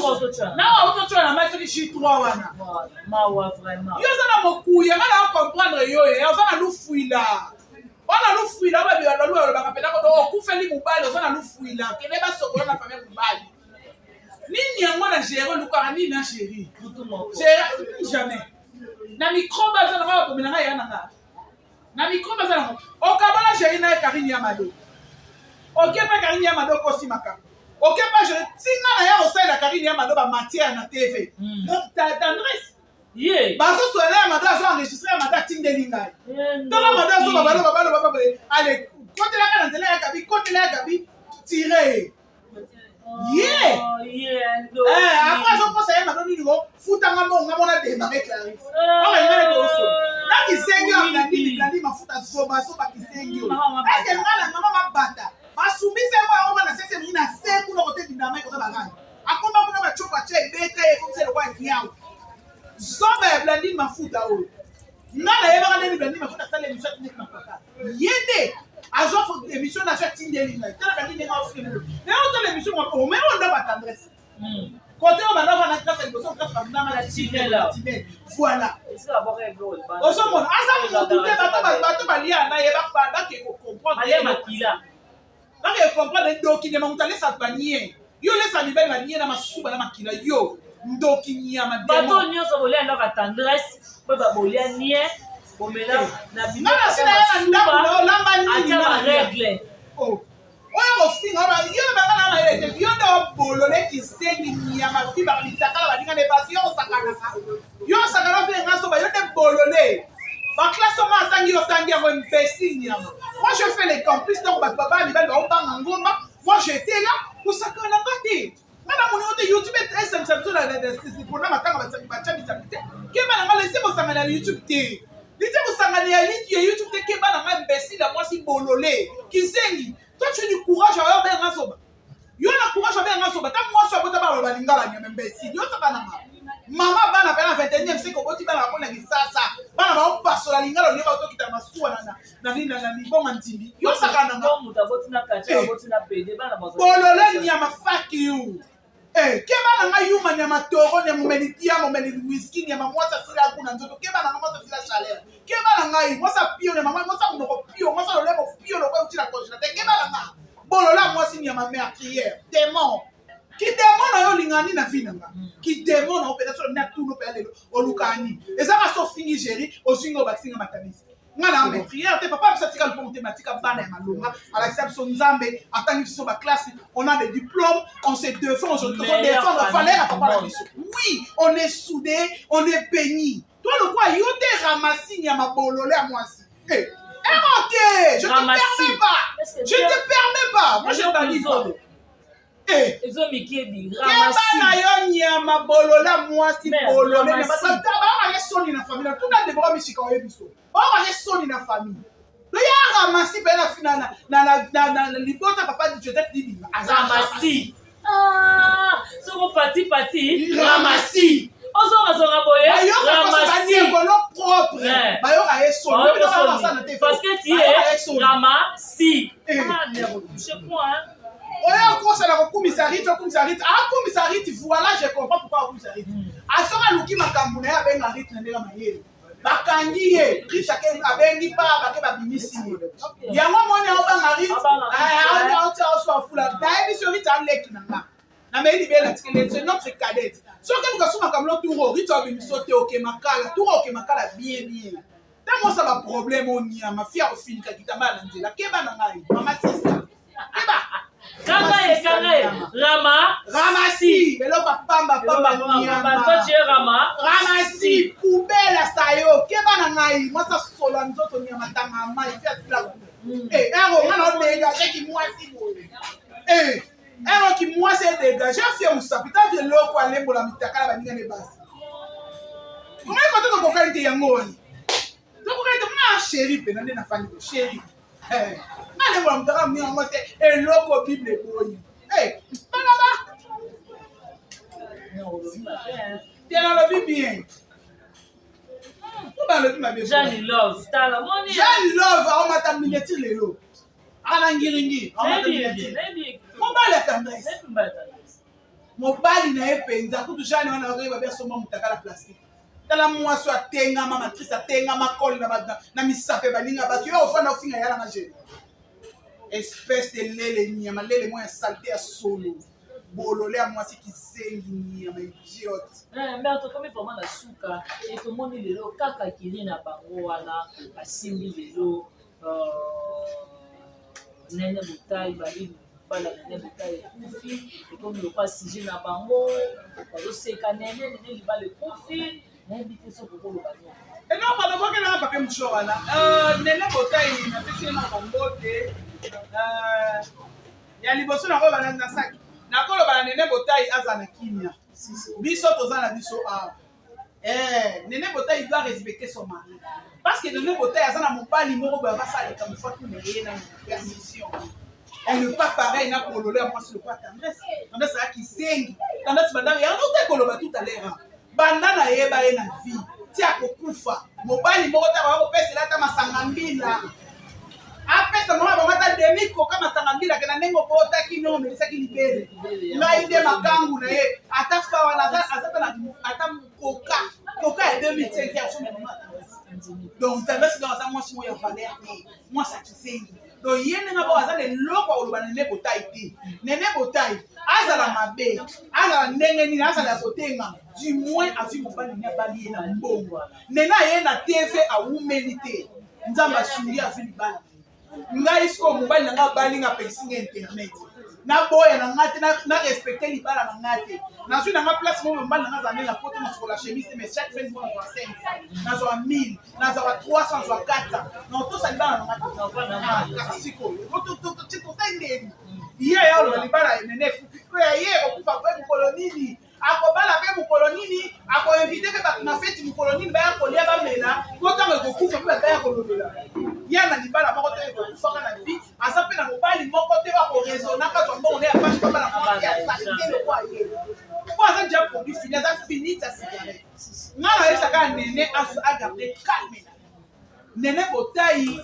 otocola na mai soki chi 3 wana yo oza na mokuya nga na comprendre yo ye oza na lufuila wana lufuila babialalu alobaka mpena okufeli mobali oza na lufuila kende basokola na famille mobali nini yango na gere olukaka nini na chéri jamais na microbe aza nanga babomelanga ya nanga na microbe aza nango okabona chéri na ye Karine Yamado okepa Karine Yamado kosi makambo okepa je tinga na ya osalela Karine Yamado ba matière na TV tendresse bazosola Yamado azo enregistre Yamado atindeli ngai tala Yamado azo babalo ale kotelaka na nzela ya Gabi kotela ya Gabi tire après azokosa Yamado nini ko futanga mbongo mona démarrer Clarisse oyo oso na kisengi ablandi mafuta soba kisengi est-ce que ngana mama mabata basumbisa yango yango na sese mingi na se kuna kote dinama ekoza bagani akomba kuna bachoko atia ebeta ye komisa eloko ya kiao soba ya blandine mafuta oyo nga nayebaka ndeni blandine mafuta asala émission atindeli mapaka ye nde azwa émission na so atindeli ngai tala blandine nga ofilemo naye otala émission omeme onda batendresse kote oyo bandako na grâce ya liboso grâce bandanga na tinel voilà c'est d'abord un peu ozomona aza motu te bato balia na ye bake Malia makila. bake comprendre ndoki nyama moto alesa banie yo lesa mibali banie na masuba na makila yo ndoki nyama bato nyonso bolia ndaka tendresse po babolia nie bomela na bino ata règle oyo kofinga yo bangana na ele te yo ndo bolole kisengi nyama fi bakalitakala baninga ne basi yo sakana fe ngaso ba yo te bolole ba classe ma tangi yo tangi yango imbécile nyama moi je fais les campus donc ba baba libali ba obanga ngomba moi j'étais là pour sakana ngati mana moni ote YouTube est essentiel na pour na matanga ba saki ba chabi sabite ke bana ngale se bo sangana YouTube te lite bo sangana ya YouTube te ke bana ma imbécile moi si bolole kisengi. Toi, tu as du courage à faire un soba. Tu as du courage à faire un soba. Tu as moi, je suis pas là, tu as même imbécile. Tu as pas maman, bana pena 21e siècle, tu bana kona kisasa. Bana ba passo la lingala ni ba to kitama suwa na ni bon mantimi. Yo sakana nga muta botina kacha botina pede bana ba. Bolole nyama fuck you. Ke bana nga yuma nyama toro nyama melitia mo meli whisky nyama mwasa sila kuna nzoto. Ke bana nga mwasa sila chaleur. Ke bana nga yi mwasa pio nyama mwasa munoko pio mwasa lolemo pio lo kwa uti la congélateur. Ke bana nga bolola mwasi nyama meurtrière. Démon. Qui démon na yo lingani na finanga. Qui démon na opération na tout l'opération olukani. Et ça va so fini gérer au singo bakinga matabisi. Ngana meurtrière te papa bisatika le point thématique bana ya malonga. À l'exception nzambe atani biso ba classe, on a des diplômes, on se défend aujourd'hui, on défend la valeur à papa la biso. Oui, on est soudés, on est bénis. Toi le quoi yo te ramassi nyama bololé à moi si. Eh, ok, je te permets pas. Je te permets pas. Moi je pas dit pas. Ezo mikedi ramasi. Keba na yo nyama bolola mwasi bolole na batata ba ya soni na famille. Tout na debora mishika o yebiso. Ba ya soni na famille. Le ya ramasi pe na finana na libota papa di Joseph Dibi. Ramasi. Ah, soko pati ramasi. Ozo razonga boye. Ramasi ko no propre. Ba yo ya soni. Parce que tu es ramasi. Ah, ne retouchez point hein. Oya kosa la komisarite komisarite voilà je comprends pourquoi komisarite asoma luki makambo na ya benga rite na ndela mayele bakangi ye richa ke abengi pa bake babimisi yango moni au banga rite ah on so fula dai biso rite aleki na meli bela tikele c'est notre cadette so ke tukasoma kamlo touro rite abimiso te oke makala touro oke makala bien tamo ça ba problème on y a ma fia au fin ka kitamba na nzela keba na ngai mama sister keba Kanga ramasi. Hello pamba nyama. Toi tu es ramasi poubelle sayo. Keba na ngai moi ça solo nzoto nyama tanga mai fia tila. Ero ngana dégagé qui moi si boye. Ero qui moi c'est dégagé fait musapita vie loko alembo la mitakala baninga ne basi. Comment est-ce que tu peux faire yango ni? Tu peux faire ma chérie pe na fani chérie. Allez voir m'dara mi en c'est et loko bible boy. Bana non, bien dans le bien. Tout dans le bien. Johnny Love, t'as la money. Johnny Love on m'a terminé lelo. Ala ngiringi, on m'a terminé. Mon bal est tendresse. Mon bal na epenza kutu Johnny on a reba bien son mutakala plastique. Tala mwaso atenga mama matrice atenga makoli na misape balinga batu yo ofana ofinga yala maje espèce de lele nyama lele moya saleté ya solo bolole a mwasi kisengi nyama idiote mais en tout cas vraiment na suka et tout monde lelo kaka kiri na bango wana asimbi lelo nene butai bali bala nene butai kufi et comme le pas sujet na bango bazo seka nene libale kufi. Et non, pas de quoi qu'elle a pas fait moucho là. Nene botai na pesi na kombote. Ya liboso na ko bana na sac. Na ko bana nene botai azana kimia. Biso tozana biso a. Nene botai doit respecter son mari. Parce que nene botai azana mobali moko ba sala comme faut tout ne na permission. Elle ne pas pareil na kolole moi sur le pas tendresse. Tendresse ça qui sing. Tendresse madame ya no te koloba tout à l'heure. Banda na yeba ye na vie ti akokufa mobali moko ta ba ko pesela ta masanga mbila apesa mama ba mata demi ko kama masanga mbila kana nengo bota kino me saki libele ngai de makangu na ye ata fa wana azata na ata koka Coca est 2005, il y a son moment. Donc, tendance dans un mois, si moi, valeur, moi, ça tu sais. Donc, il y a un peu de l'eau pour le Néné Botaï. Néné Botaï, Azala Mabé, Azala Nengeni, Azala Botenga, du moins, à ce moment, il n'y a pas lié dans le bon. Néna, il y a un TV à humanité. Nous avons suivi à Philippe. Ngai siko mobali na nga bali nga pexing internet na boya na ngati na respecter libala na ngati na sui na nga place mo mobali na nga za la photo na sur la chemise mais chaque fois mo na 500 na zo 1000 na zo 300 zo 400 na to sa libala na ngati na siko to tiko tende iya ya lo libala nene ko ya ye ko kufa kwa kolonini akobala pe mukolonini ako inviter pe ba na fête mukolonini ba ya kolia ba mela ko ta ko kufa pe ba ya kolonela yana libala moko te ko kufa na vie asa pe na mobali moko te ba ko raisonner ka zo mbongo ne ya pas ba na moko ya salite le kwa ye ko asa déjà produit fini asa fini ta cigarette ngala esa ka nene a garder calme nene botai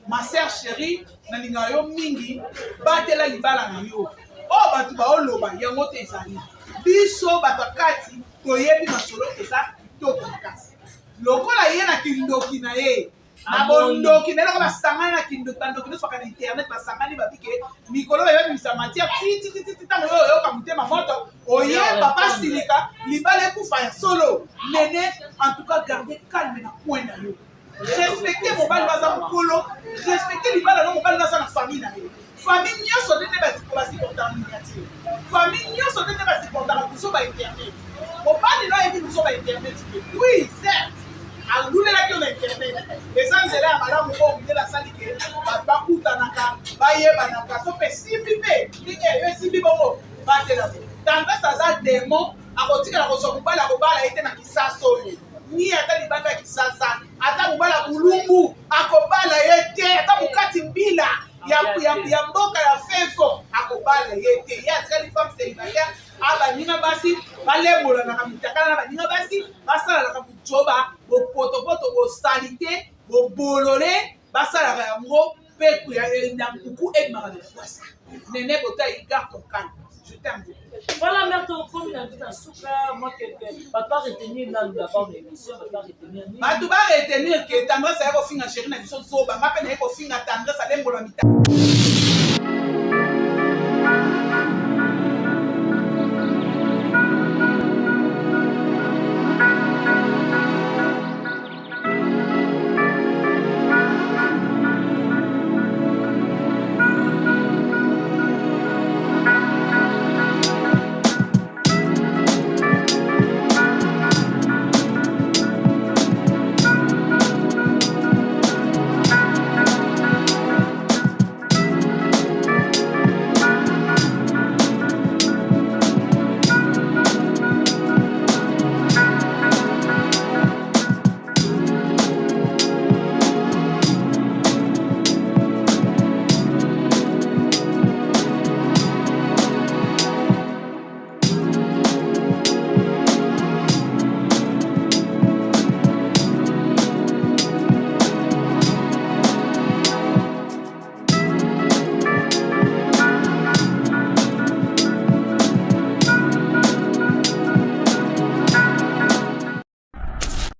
ma sœur chérie na linga yo mingi batela libala na yo o batu ba oloba yango te ezali biso batakati toyebi masolo eza kitoko makasi lokola ye na kindoki na ye na bondoki na eloko basangani na kindoki nyonso baka na internet basangani babike mikolo bayebimisa matière titititi ntango oyo oyoka motema moto oyeba basilika libala ekufa ya solo nene en tout cas garde calme na point na yo respecte mobali baza mokolo respecte libala no mobali baza na famille na ye famille nyonso ndenge basiportaka miniature famille nyonso ndenge basiportaka biso ba internet mobali no ayebi biso ba internet oui certes alulelaki yo na internet eza nzela ya malamu oyo mondele asali ke bato bakutanaka bayebanaka so mpe simbi mpe ndenge yo esimbi bongo batelamo tendance aza demo akotikala kozwa mobali akobala ye te na kisasa oyo ni ata libanda ya kisasa ata mobala bulumbu akobala ye te ata mokati mbila ya mboka ya fefo akobala ye te ye atikali femme célibataire abaninga basi balembolanaka mitakala na baninga basi basalalaka bujoba bopotopoto bosalite bobolole basalaka yango mpe na nkuku ebimaka na kwasa nene botai garde ton calme. Je t'aime. Voilà, merci beaucoup. Moi, pas retenir dans la bande d'émission, pas retenir. Tu vas retenir que tendance à faire finir chérie na biso zoba, ma peine à faire finir tendance à l'embola mita.